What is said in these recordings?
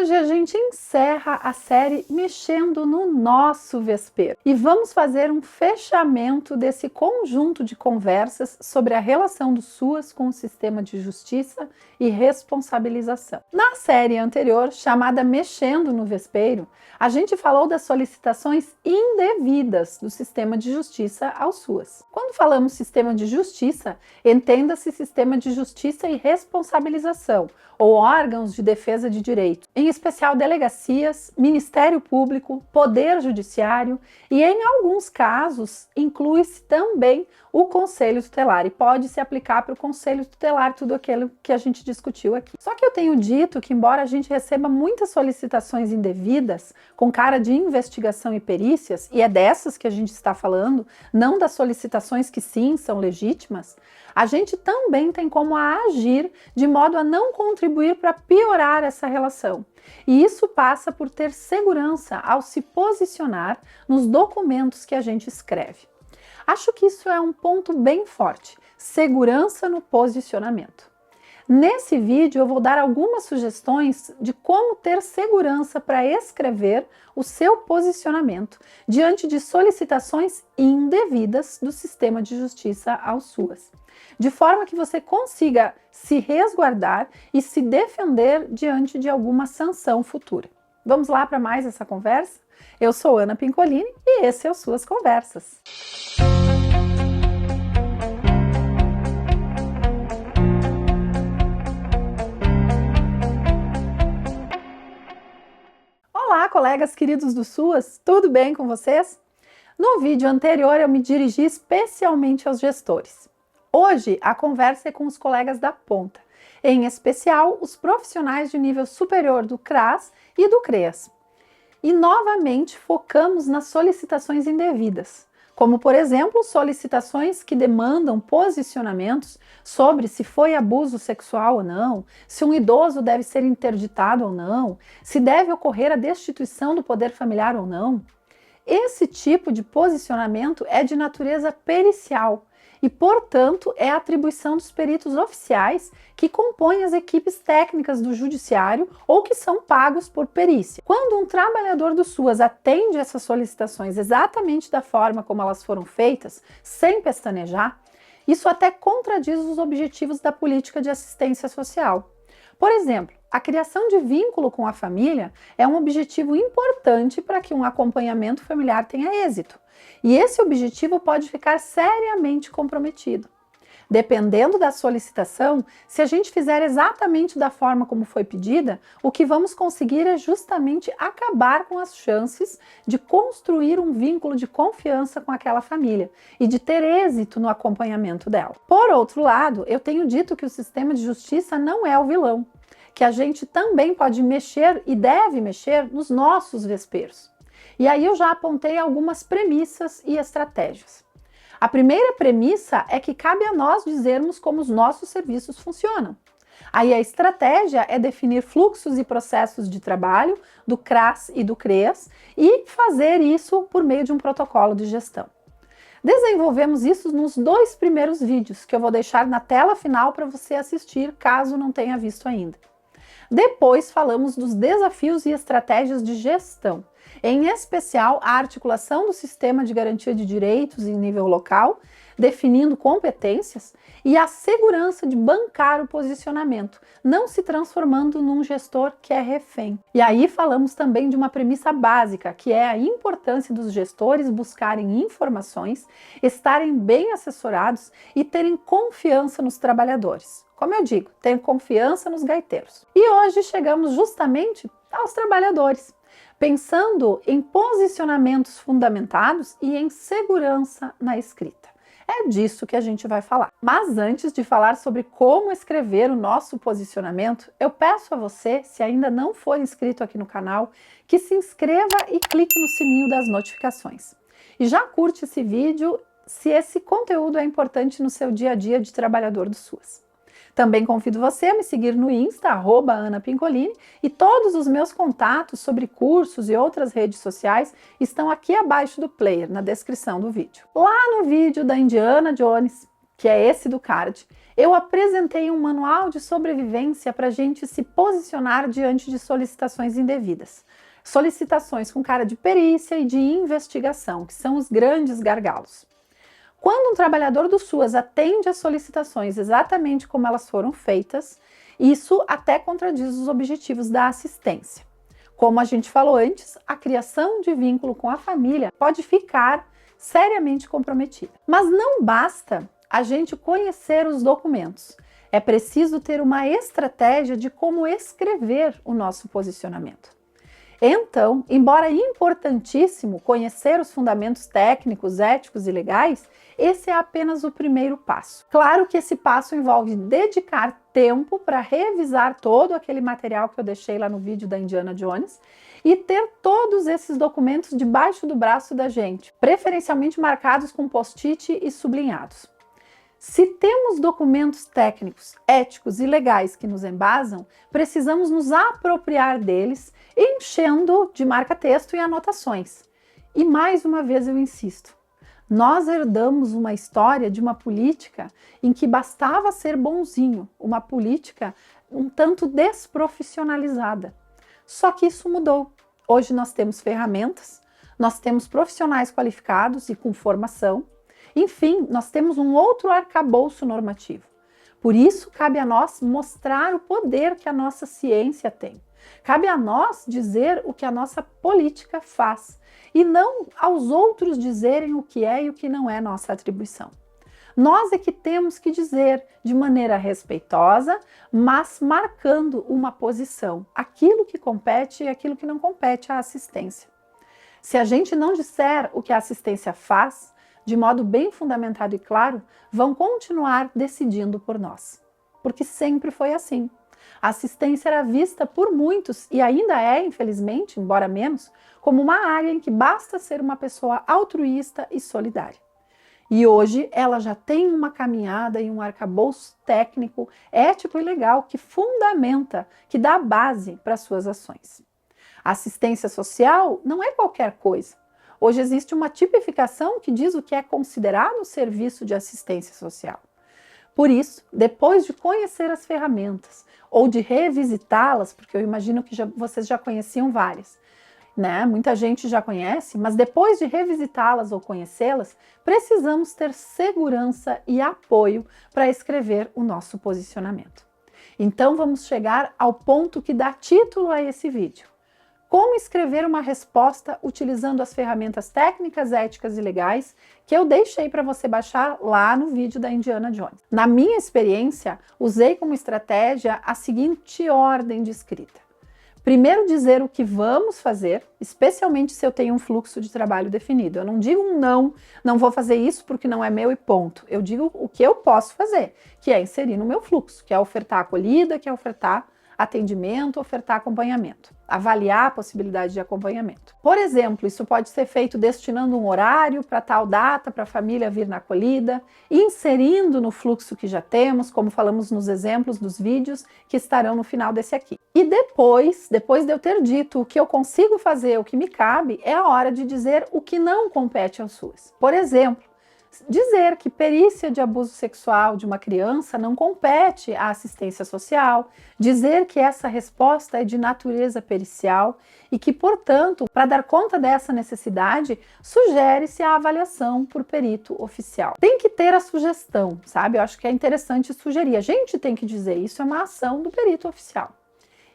Hoje a gente encerra a série mexendo no nosso vespeiro e vamos fazer um fechamento desse conjunto de conversas sobre a relação do SUAS com o sistema de justiça e responsabilização. Na série anterior, chamada Mexendo no Vespeiro, a gente falou das solicitações indevidas do sistema de justiça ao SUAS. Quando falamos sistema de justiça, entenda-se sistema de justiça e responsabilização, ou órgãos de defesa de direitos, em especial delegacias, Ministério Público, Poder Judiciário e, em alguns casos, inclui-se também o Conselho Tutelar e pode se aplicar para o Conselho Tutelar tudo aquilo que a gente discutiu aqui. Só que eu tenho dito que, embora a gente receba muitas solicitações indevidas, com cara de investigação e perícias, e é dessas que a gente está falando, não das solicitações que sim são legítimas, a gente também tem como agir de modo a não contribuir para piorar essa relação. E isso passa por ter segurança ao se posicionar nos documentos que a gente escreve. Acho que isso é um ponto bem forte, segurança no posicionamento. Nesse vídeo eu vou dar algumas sugestões de como ter segurança para escrever o seu posicionamento diante de solicitações indevidas do sistema de justiça ao SUAS, de forma que você consiga se resguardar e se defender diante de alguma sanção futura. Vamos lá para mais essa conversa? Eu sou Ana Pincolini e esse é o Suas Conversas. Olá, colegas queridos do SUAS, tudo bem com vocês? No vídeo anterior eu me dirigi especialmente aos gestores. Hoje a conversa é com os colegas da ponta, em especial os profissionais de nível superior do CRAS e do CREAS. E novamente focamos nas solicitações indevidas, como por exemplo solicitações que demandam posicionamentos sobre se foi abuso sexual ou não, se um idoso deve ser interditado ou não, se deve ocorrer a destituição do poder familiar ou não. Esse tipo de posicionamento é de natureza pericial e, portanto, é atribuição dos peritos oficiais que compõem as equipes técnicas do judiciário ou que são pagos por perícia. Quando um trabalhador do SUAS atende essas solicitações exatamente da forma como elas foram feitas, sem pestanejar, isso até contradiz os objetivos da política de assistência social. Por exemplo, a criação de vínculo com a família é um objetivo importante para que um acompanhamento familiar tenha êxito. E esse objetivo pode ficar seriamente comprometido. Dependendo da solicitação, se a gente fizer exatamente da forma como foi pedida, o que vamos conseguir é justamente acabar com as chances de construir um vínculo de confiança com aquela família e de ter êxito no acompanhamento dela. Por outro lado, eu tenho dito que o sistema de justiça não é o vilão, que a gente também pode mexer e deve mexer nos nossos vesperos. E aí eu já apontei algumas premissas e estratégias. A primeira premissa é que cabe a nós dizermos como os nossos serviços funcionam. Aí a estratégia é definir fluxos e processos de trabalho do CRAS e do CREAS e fazer isso por meio de um protocolo de gestão. Desenvolvemos isso nos 2 primeiros vídeos, que eu vou deixar na tela final para você assistir, caso não tenha visto ainda. Depois falamos dos desafios e estratégias de gestão, em especial a articulação do sistema de garantia de direitos em nível local, definindo competências, e a segurança de bancar o posicionamento, não se transformando num gestor que é refém. E aí falamos também de uma premissa básica, que é a importância dos gestores buscarem informações, estarem bem assessorados e terem confiança nos trabalhadores. Como eu digo, ter confiança nos gaiteiros. E hoje chegamos justamente aos trabalhadores, pensando em posicionamentos fundamentados e em segurança na escrita. É disso que a gente vai falar. Mas antes de falar sobre como escrever o nosso posicionamento, eu peço a você, se ainda não for inscrito aqui no canal, que se inscreva e clique no sininho das notificações. E já curte esse vídeo se esse conteúdo é importante no seu dia a dia de trabalhador do SUAS. Também convido você a me seguir no Insta, @AnaPincolini, e todos os meus contatos sobre cursos e outras redes sociais estão aqui abaixo do player, na descrição do vídeo. Lá no vídeo da Indiana Jones, que é esse do card, eu apresentei um manual de sobrevivência para a gente se posicionar diante de solicitações indevidas. Solicitações com cara de perícia e de investigação, que são os grandes gargalos. Quando um trabalhador do SUAS atende às solicitações exatamente como elas foram feitas, isso até contradiz os objetivos da assistência. Como a gente falou antes, a criação de vínculo com a família pode ficar seriamente comprometida. Mas não basta a gente conhecer os documentos. É preciso ter uma estratégia de como escrever o nosso posicionamento. Então, embora importantíssimo conhecer os fundamentos técnicos, éticos e legais, esse é apenas o primeiro passo. Claro que esse passo envolve dedicar tempo para revisar todo aquele material que eu deixei lá no vídeo da Indiana Jones e ter todos esses documentos debaixo do braço da gente, preferencialmente marcados com post-it e sublinhados. Se temos documentos técnicos, éticos e legais que nos embasam, precisamos nos apropriar deles, enchendo de marca-texto e anotações. E mais uma vez eu insisto, nós herdamos uma história de uma política em que bastava ser bonzinho, uma política um tanto desprofissionalizada. Só que isso mudou. Hoje nós temos ferramentas, nós temos profissionais qualificados e com formação. Enfim, nós temos um outro arcabouço normativo. Por isso, cabe a nós mostrar o poder que a nossa ciência tem. Cabe a nós dizer o que a nossa política faz e não aos outros dizerem o que é e o que não é nossa atribuição. Nós é que temos que dizer de maneira respeitosa, mas marcando uma posição, aquilo que compete e aquilo que não compete à assistência. Se a gente não disser o que a assistência faz, de modo bem fundamentado e claro, vão continuar decidindo por nós. Porque sempre foi assim. A assistência era vista por muitos, e ainda é, infelizmente, embora menos, como uma área em que basta ser uma pessoa altruísta e solidária. E hoje ela já tem uma caminhada e um arcabouço técnico, ético e legal que fundamenta, que dá base para suas ações. A assistência social não é qualquer coisa. Hoje existe uma tipificação que diz o que é considerado um serviço de assistência social. Por isso, depois de conhecer as ferramentas ou de revisitá-las, porque eu imagino que vocês já conheciam várias, né? Muita gente já conhece, mas depois de revisitá-las ou conhecê-las, precisamos ter segurança e apoio para escrever o nosso posicionamento. Então vamos chegar ao ponto que dá título a esse vídeo. Como escrever uma resposta utilizando as ferramentas técnicas, éticas e legais que eu deixei para você baixar lá no vídeo da Indiana Jones. Na minha experiência, usei como estratégia a seguinte ordem de escrita. Primeiro dizer o que vamos fazer, especialmente se eu tenho um fluxo de trabalho definido. Eu não digo um não vou fazer isso porque não é meu e ponto. Eu digo o que eu posso fazer, que é inserir no meu fluxo, que é ofertar acolhida, que é ofertar atendimento, ofertar acompanhamento, avaliar a possibilidade de acompanhamento. Por exemplo, isso pode ser feito destinando um horário para tal data, para a família vir na acolhida, inserindo no fluxo que já temos, como falamos nos exemplos dos vídeos que estarão no final desse aqui. E depois de eu ter dito o que eu consigo fazer, o que me cabe, é a hora de dizer o que não compete aos SUAS. Por exemplo, dizer que perícia de abuso sexual de uma criança não compete à assistência social, dizer que essa resposta é de natureza pericial e que, portanto, para dar conta dessa necessidade, sugere-se a avaliação por perito oficial. Tem que ter a sugestão, sabe? Eu acho que é interessante sugerir. A gente tem que dizer isso, é uma ação do perito oficial.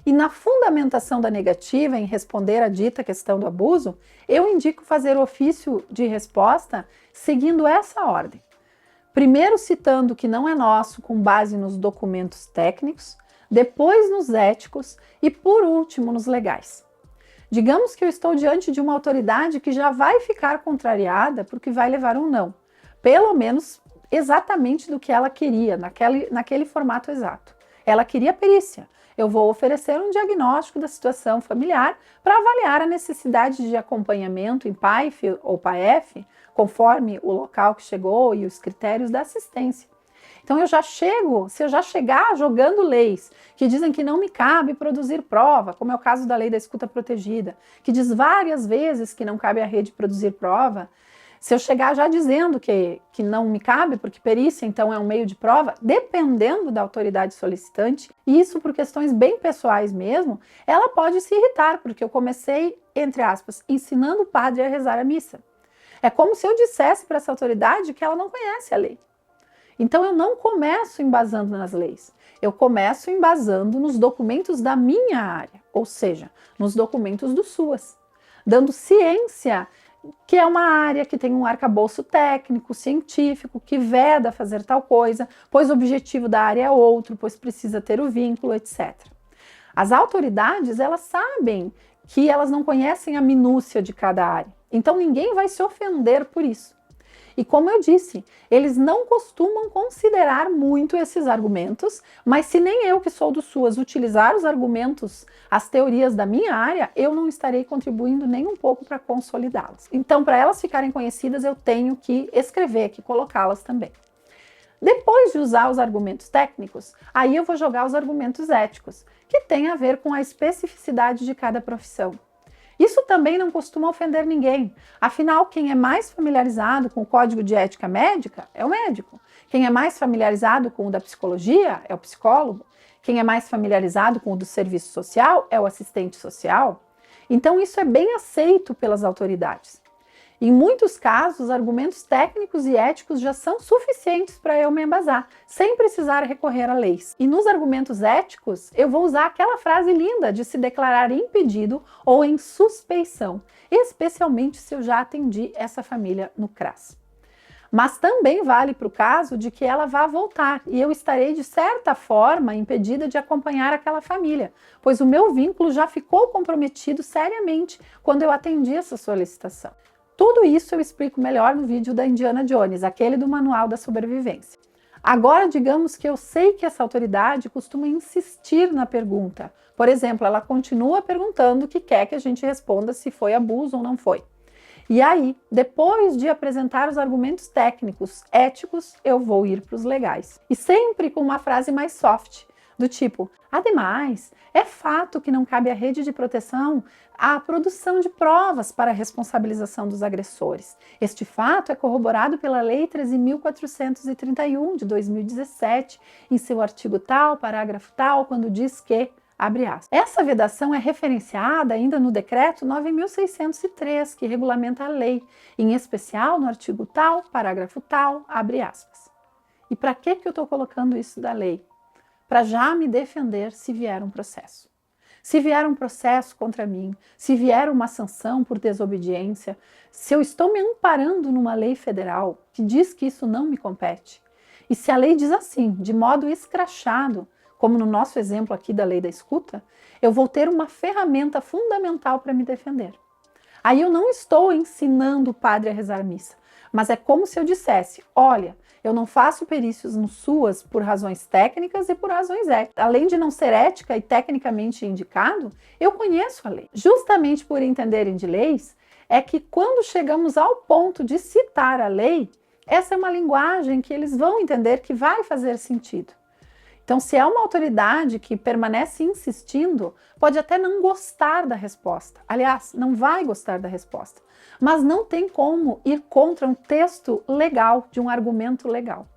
E na fundamentação da negativa em responder à dita questão do abuso, eu indico fazer o ofício de resposta seguindo essa ordem. Primeiro citando o que não é nosso com base nos documentos técnicos, depois nos éticos e por último nos legais. Digamos que eu estou diante de uma autoridade que já vai ficar contrariada porque vai levar um não, pelo menos exatamente do que ela queria, naquele formato exato. Ela queria perícia. Eu vou oferecer um diagnóstico da situação familiar para avaliar a necessidade de acompanhamento em PAIF ou PAEF, conforme o local que chegou e os critérios da assistência. Então se eu já chegar jogando leis que dizem que não me cabe produzir prova, como é o caso da lei da escuta protegida, que diz várias vezes que não cabe à rede produzir prova, Se eu chegar já dizendo que não me cabe, porque perícia então é um meio de prova, dependendo da autoridade solicitante, e isso por questões bem pessoais mesmo, ela pode se irritar, porque eu comecei, entre aspas, ensinando o padre a rezar a missa. É como se eu dissesse para essa autoridade que ela não conhece a lei. Então eu não começo embasando nas leis, eu começo embasando nos documentos da minha área, ou seja, nos documentos do SUAS, dando ciência que é uma área que tem um arcabouço técnico, científico, que veda fazer tal coisa, pois o objetivo da área é outro, pois precisa ter o vínculo, etc. As autoridades, elas sabem que elas não conhecem a minúcia de cada área, então ninguém vai se ofender por isso. E como eu disse, eles não costumam considerar muito esses argumentos, mas se nem eu que sou do SUAS utilizar os argumentos, as teorias da minha área, eu não estarei contribuindo nem um pouco para consolidá-las. Então, para elas ficarem conhecidas, eu tenho que escrever aqui, colocá-las também. Depois de usar os argumentos técnicos, aí eu vou jogar os argumentos éticos, que têm a ver com a especificidade de cada profissão. Isso também não costuma ofender ninguém. Afinal, quem é mais familiarizado com o Código de Ética Médica é o médico. Quem é mais familiarizado com o da psicologia é o psicólogo. Quem é mais familiarizado com o do serviço social é o assistente social. Então, isso é bem aceito pelas autoridades. Em muitos casos, os argumentos técnicos e éticos já são suficientes para eu me embasar, sem precisar recorrer a leis. E nos argumentos éticos, eu vou usar aquela frase linda de se declarar impedido ou em suspeição, especialmente se eu já atendi essa família no CRAS. Mas também vale para o caso de que ela vá voltar e eu estarei, de certa forma, impedida de acompanhar aquela família, pois o meu vínculo já ficou comprometido seriamente quando eu atendi essa solicitação. Tudo isso eu explico melhor no vídeo da Indiana Jones, aquele do Manual da Sobrevivência. Agora, digamos que eu sei que essa autoridade costuma insistir na pergunta. Por exemplo, ela continua perguntando que quer que a gente responda se foi abuso ou não foi. E aí, depois de apresentar os argumentos técnicos, éticos, eu vou ir para os legais. E sempre com uma frase mais soft, do tipo, ademais, é fato que não cabe à rede de proteção a produção de provas para a responsabilização dos agressores. Este fato é corroborado pela Lei 13.431 de 2017, em seu artigo tal, parágrafo tal, quando diz que, abre aspas. Essa vedação é referenciada ainda no Decreto 9.603, que regulamenta a lei, em especial no artigo tal, parágrafo tal, abre aspas. E para que eu estou colocando isso da lei? Para já me defender se vier um processo. Se vier um processo contra mim, se vier uma sanção por desobediência, se eu estou me amparando numa lei federal que diz que isso não me compete, e se a lei diz assim, de modo escrachado, como no nosso exemplo aqui da lei da escuta, eu vou ter uma ferramenta fundamental para me defender. Aí eu não estou ensinando o padre a rezar missa, mas é como se eu dissesse, olha, eu não faço perícios no SUAS por razões técnicas e por razões éticas. Além de não ser ética e tecnicamente indicado, eu conheço a lei. Justamente por entenderem de leis, é que quando chegamos ao ponto de citar a lei, essa é uma linguagem que eles vão entender que vai fazer sentido. Então, se é uma autoridade que permanece insistindo, pode até não gostar da resposta. Aliás, não vai gostar da resposta. Mas não tem como ir contra um texto legal, de um argumento legal.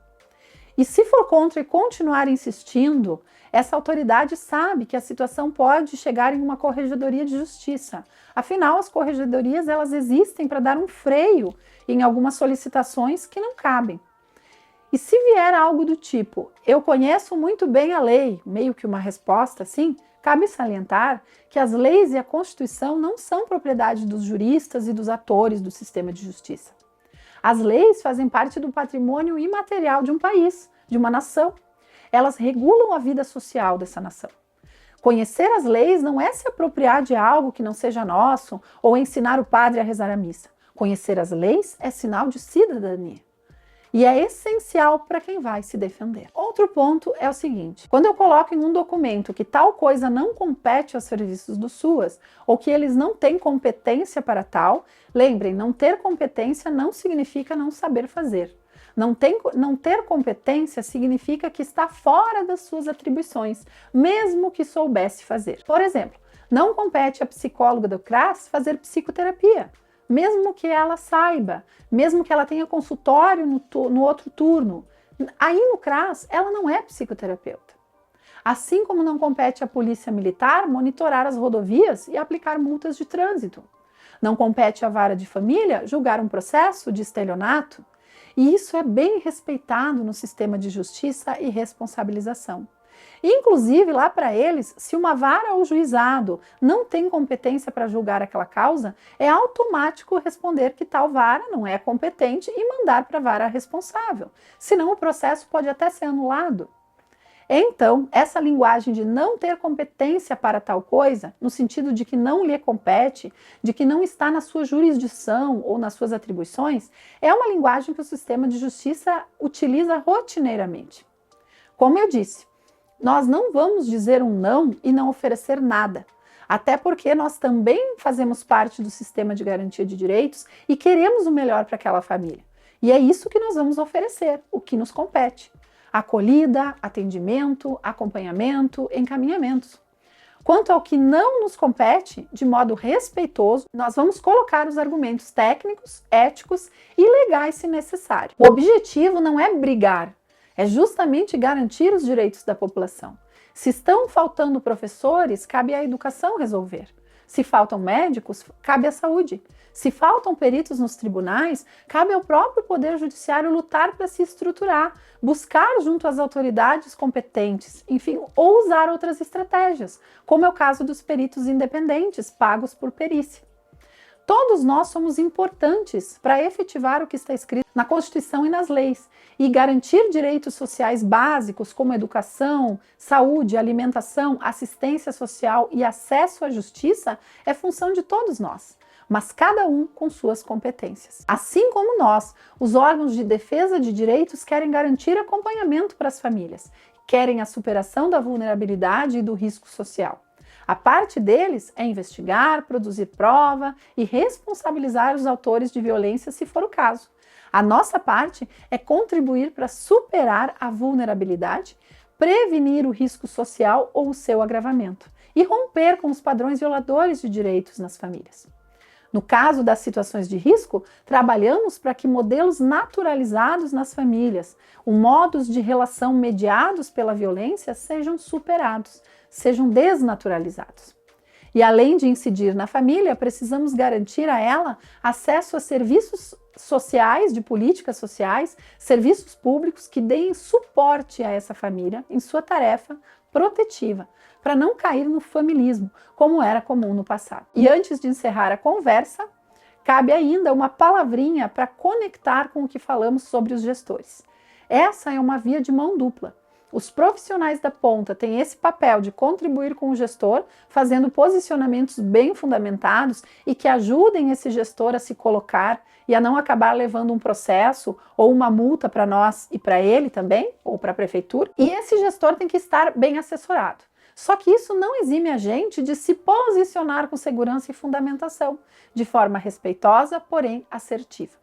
E se for contra e continuar insistindo, essa autoridade sabe que a situação pode chegar em uma corregedoria de justiça. Afinal, as corregedorias elas existem para dar um freio em algumas solicitações que não cabem. E se vier algo do tipo, eu conheço muito bem a lei, meio que uma resposta assim, cabe salientar que as leis e a Constituição não são propriedade dos juristas e dos atores do sistema de justiça. As leis fazem parte do patrimônio imaterial de um país, de uma nação. Elas regulam a vida social dessa nação. Conhecer as leis não é se apropriar de algo que não seja nosso ou ensinar o padre a rezar a missa. Conhecer as leis é sinal de cidadania. E é essencial para quem vai se defender. Outro ponto é o seguinte, quando eu coloco em um documento que tal coisa não compete aos serviços do SUAS, ou que eles não têm competência para tal, lembrem, não ter competência não significa não saber fazer. Não ter competência significa que está fora das suas atribuições, mesmo que soubesse fazer. Por exemplo, não compete a psicóloga do CRAS fazer psicoterapia, mesmo que ela saiba, mesmo que ela tenha consultório no outro turno. Aí no CRAS, ela não é psicoterapeuta. Assim como não compete à Polícia Militar monitorar as rodovias e aplicar multas de trânsito. Não compete à Vara de Família julgar um processo de estelionato. E isso é bem respeitado no sistema de justiça e responsabilização. Inclusive, lá para eles, se uma vara ou juizado não tem competência para julgar aquela causa, é automático responder que tal vara não é competente e mandar para a vara responsável. Senão o processo pode até ser anulado. Então, essa linguagem de não ter competência para tal coisa, no sentido de que não lhe compete, de que não está na sua jurisdição ou nas suas atribuições, é uma linguagem que o sistema de justiça utiliza rotineiramente. Como eu disse, nós não vamos dizer um não e não oferecer nada, até porque nós também fazemos parte do sistema de garantia de direitos e queremos o melhor para aquela família. E é isso que nós vamos oferecer, o que nos compete. Acolhida, atendimento, acompanhamento, encaminhamentos. Quanto ao que não nos compete, de modo respeitoso, nós vamos colocar os argumentos técnicos, éticos e legais se necessário. O objetivo não é brigar, é justamente garantir os direitos da população. Se estão faltando professores, cabe à educação resolver. Se faltam médicos, cabe à saúde. Se faltam peritos nos tribunais, cabe ao próprio Poder Judiciário lutar para se estruturar, buscar junto às autoridades competentes, enfim, ou usar outras estratégias, como é o caso dos peritos independentes, pagos por perícia. Todos nós somos importantes para efetivar o que está escrito na Constituição e nas leis, e garantir direitos sociais básicos como educação, saúde, alimentação, assistência social e acesso à justiça é função de todos nós, mas cada um com suas competências. Assim como nós, os órgãos de defesa de direitos querem garantir acompanhamento para as famílias, querem a superação da vulnerabilidade e do risco social. A parte deles é investigar, produzir prova e responsabilizar os autores de violência se for o caso. A nossa parte é contribuir para superar a vulnerabilidade, prevenir o risco social ou o seu agravamento e romper com os padrões violadores de direitos nas famílias. No caso das situações de risco, trabalhamos para que modelos naturalizados nas famílias, os modos de relação mediados pela violência sejam superados, sejam desnaturalizados. E além de incidir na família, precisamos garantir a ela acesso a serviços sociais, de políticas sociais, serviços públicos que deem suporte a essa família em sua tarefa protetiva, para não cair no familismo, como era comum no passado. E antes de encerrar a conversa, cabe ainda uma palavrinha para conectar com o que falamos sobre os gestores. Essa é uma via de mão dupla. Os profissionais da ponta têm esse papel de contribuir com o gestor, fazendo posicionamentos bem fundamentados e que ajudem esse gestor a se colocar e a não acabar levando um processo ou uma multa para nós e para ele também, ou para a prefeitura. E esse gestor tem que estar bem assessorado. Só que isso não exime a gente de se posicionar com segurança e fundamentação, de forma respeitosa, porém assertiva.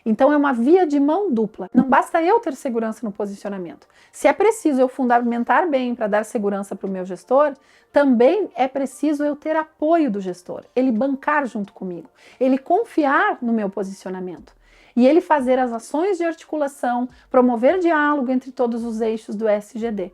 Então é uma via de mão dupla. Não basta eu ter segurança no posicionamento. Se é preciso eu fundamentar bem para dar segurança para o meu gestor, também é preciso eu ter apoio do gestor, ele bancar junto comigo, ele confiar no meu posicionamento e ele fazer as ações de articulação, promover diálogo entre todos os eixos do SGD.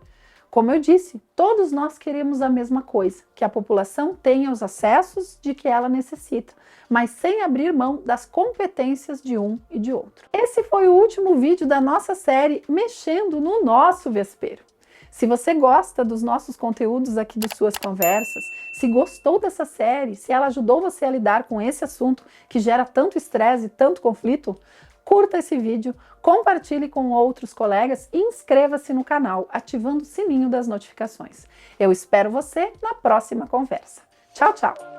Como eu disse, todos nós queremos a mesma coisa, que a população tenha os acessos de que ela necessita, mas sem abrir mão das competências de um e de outro. Esse foi o último vídeo da nossa série Mexendo no Nosso Vespeiro. Se você gosta dos nossos conteúdos aqui de Suas Conversas, se gostou dessa série, se ela ajudou você a lidar com esse assunto que gera tanto estresse e tanto conflito, curta esse vídeo, compartilhe com outros colegas e inscreva-se no canal, ativando o sininho das notificações. Eu espero você na próxima conversa. Tchau, tchau!